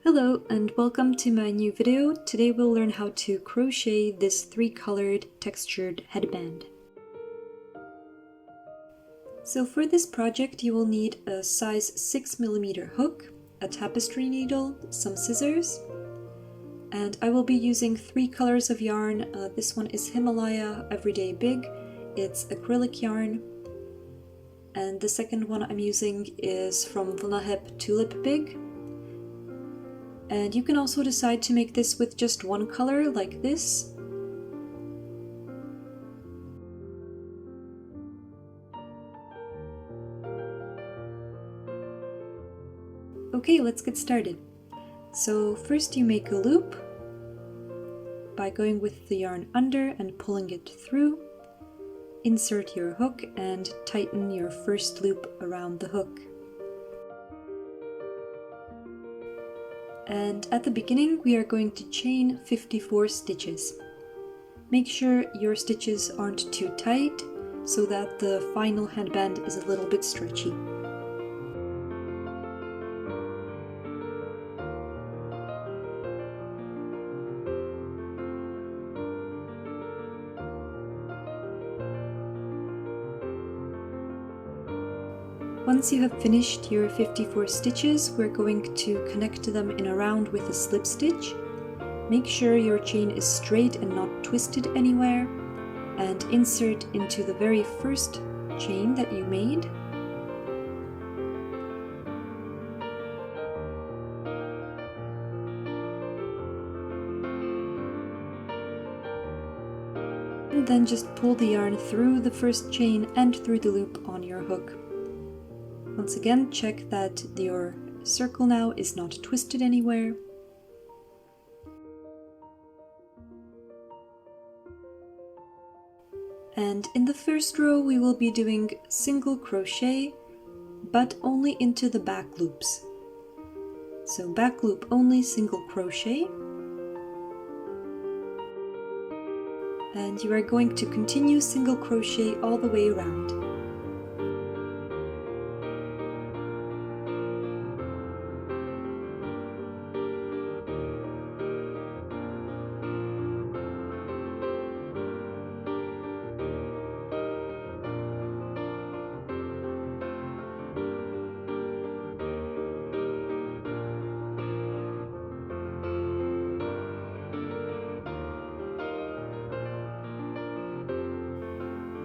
Hello and welcome to my new video. Today we'll learn how to crochet this 3-colored textured headband. So for this project you will need a size 6mm hook, a tapestry needle, some scissors, and I will be using 3 colors of yarn. This one is Himalaya Everyday Big, it's acrylic yarn, and the second one I'm using is from Vulnahep Tulip Big. And you can also decide to make this with just one color, like this. Okay, let's get started. So first you make a loop by going with the yarn under and pulling it through. Insert your hook and tighten your first loop around the hook. And at the beginning we are going to chain 54 stitches. Make sure your stitches aren't too tight so that the final headband is a little bit stretchy. Once you have finished your 54 stitches, we're going to connect them in a round with a slip stitch. Make sure your chain is straight and not twisted anywhere, and insert into the very first chain that you made. And then just pull the yarn through the first chain and through the loop on your hook. Once again, check that your circle now is not twisted anywhere. And in the first row we will be doing single crochet, but only into the back loops. So back loop only, single crochet. And you are going to continue single crochet all the way around.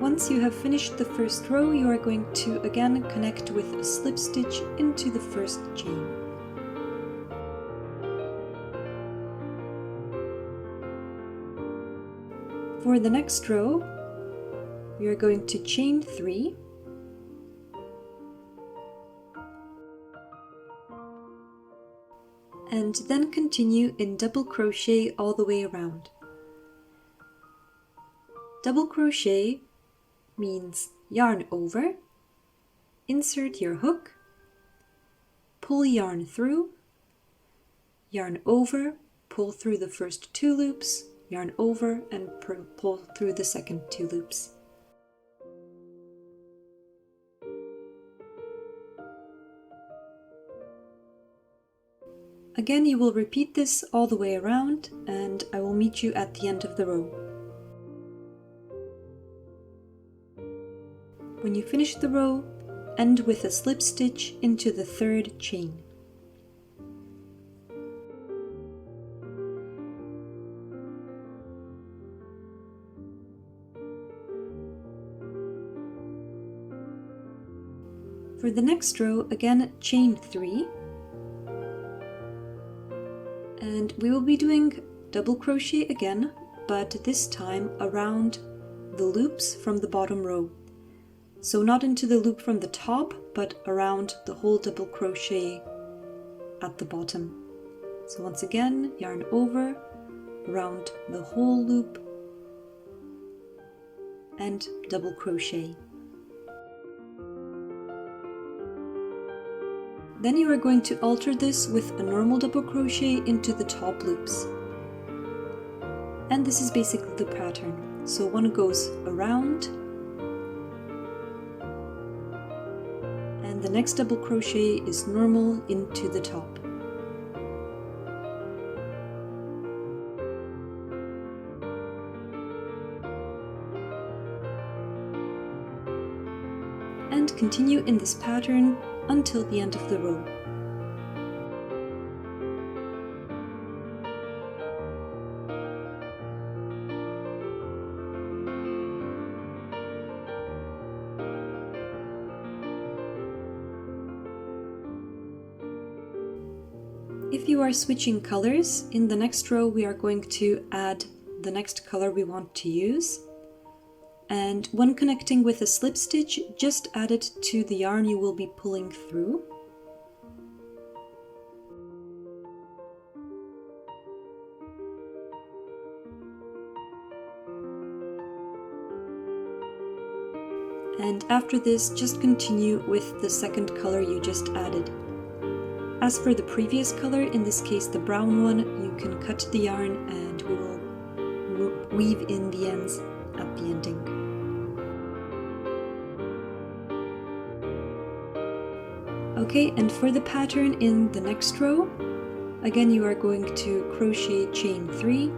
Once you have finished the first row, you are going to again connect with a slip stitch into the first chain. For the next row, we are going to chain 3, and then continue in double crochet all the way around. Double crochet means yarn over, insert your hook, pull yarn through, yarn over, pull through the first 2 loops, yarn over, and pull through the second 2 loops. Again, you will repeat this all the way around, and I will meet you at the end of the row. When you finish the row, end with a slip stitch into the third chain. For the next row, again chain 3, and we will be doing double crochet again, but this time around the loops from the bottom row. So not into the loop from the top, but around the whole double crochet at the bottom. So once again, yarn over, around the whole loop, and double crochet. Then you are going to alter this with a normal double crochet into the top loops. And this is basically the pattern. So one goes around, and the next double crochet is normal into the top. and continue in this pattern until the end of the row. If you are switching colors, in the next row we are going to add the next color we want to use. And when connecting with a slip stitch, just add it to the yarn you will be pulling through. And after this, just continue with the second color you just added. As for the previous color, in this case the brown one, you can cut the yarn and we will weave in the ends at the ending. Okay, and for the pattern in the next row, again you are going to crochet chain 3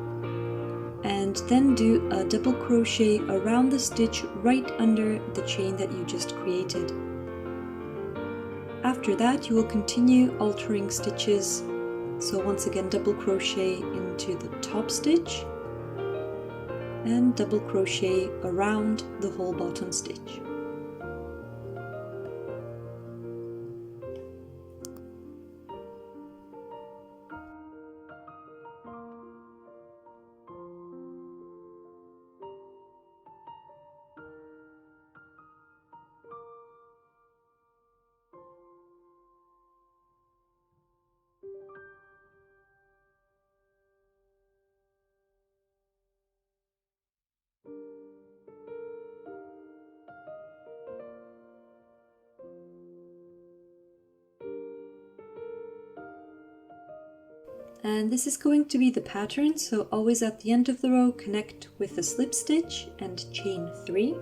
and then do a double crochet around the stitch right under the chain that you just created. After that, you will continue altering stitches, so once again double crochet into the top stitch and double crochet around the whole bottom stitch. And this is going to be the pattern, so always at the end of the row connect with a slip stitch and chain 3.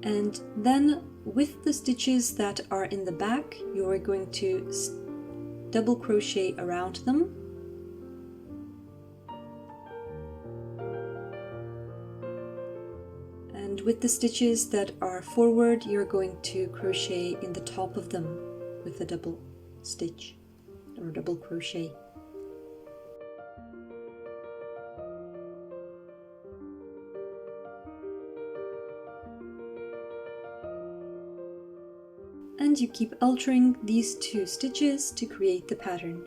And then with the stitches that are in the back, you are going to double crochet around them. And with the stitches that are forward, you're going to crochet in the top of them with a double stitch or double crochet. And you keep altering these 2 stitches to create the pattern.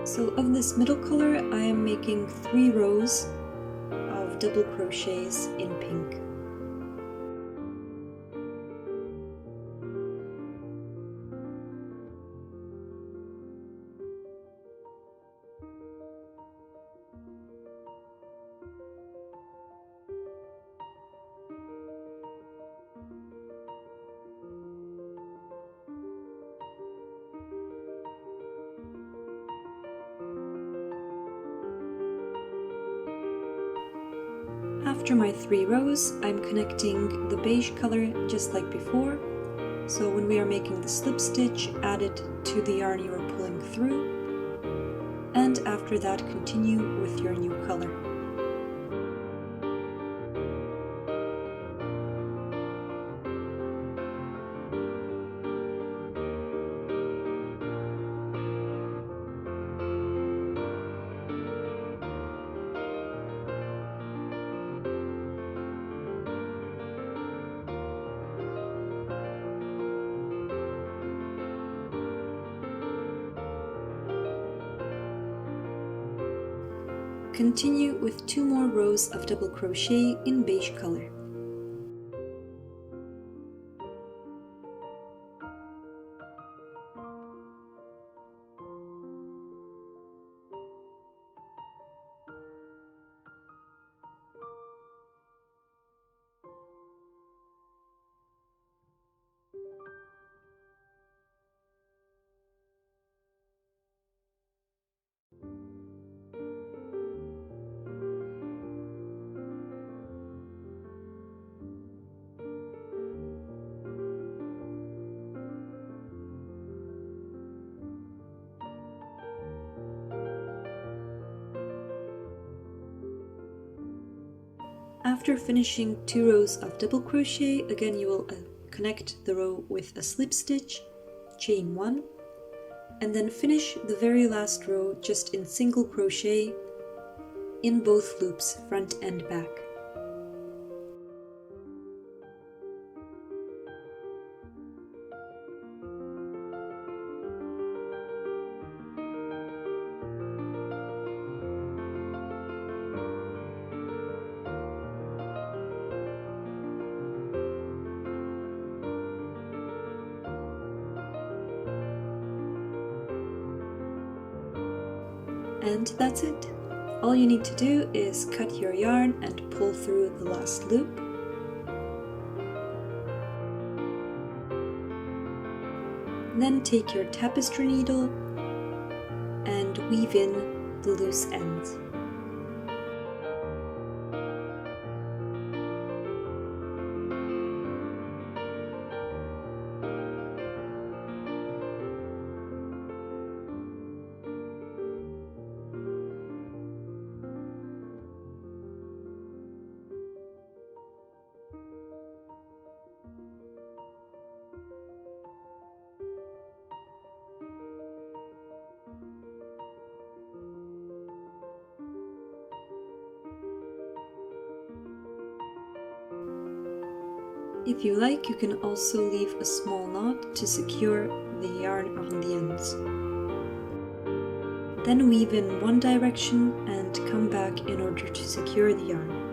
So of this middle color, I am making 3 rows of double crochets in pink. After my 3 rows, I'm connecting the beige color just like before. So when we are making the slip stitch, add it to the yarn you are pulling through. And after that, continue with your new color. Continue with 2 more rows of double crochet in beige color. After finishing 2 rows of double crochet, again you will connect the row with a slip stitch, chain 1, and then finish the very last row just in single crochet in both loops, front and back. And that's it. All you need to do is cut your yarn and pull through the last loop. Then take your tapestry needle and weave in the loose ends. If you like, you can also leave a small knot to secure the yarn around the ends. Then weave in one direction and come back in order to secure the yarn.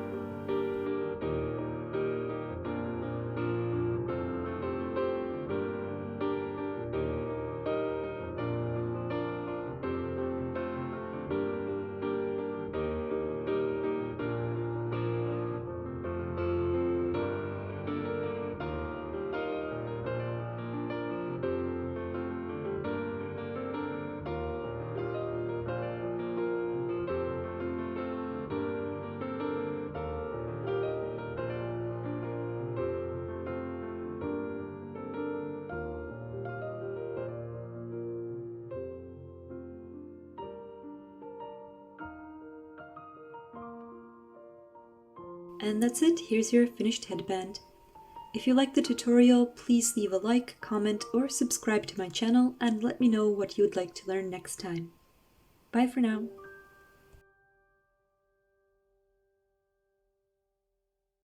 And that's it, here's your finished headband. If you liked the tutorial, please leave a like, comment, or subscribe to my channel and let me know what you would like to learn next time. Bye for now!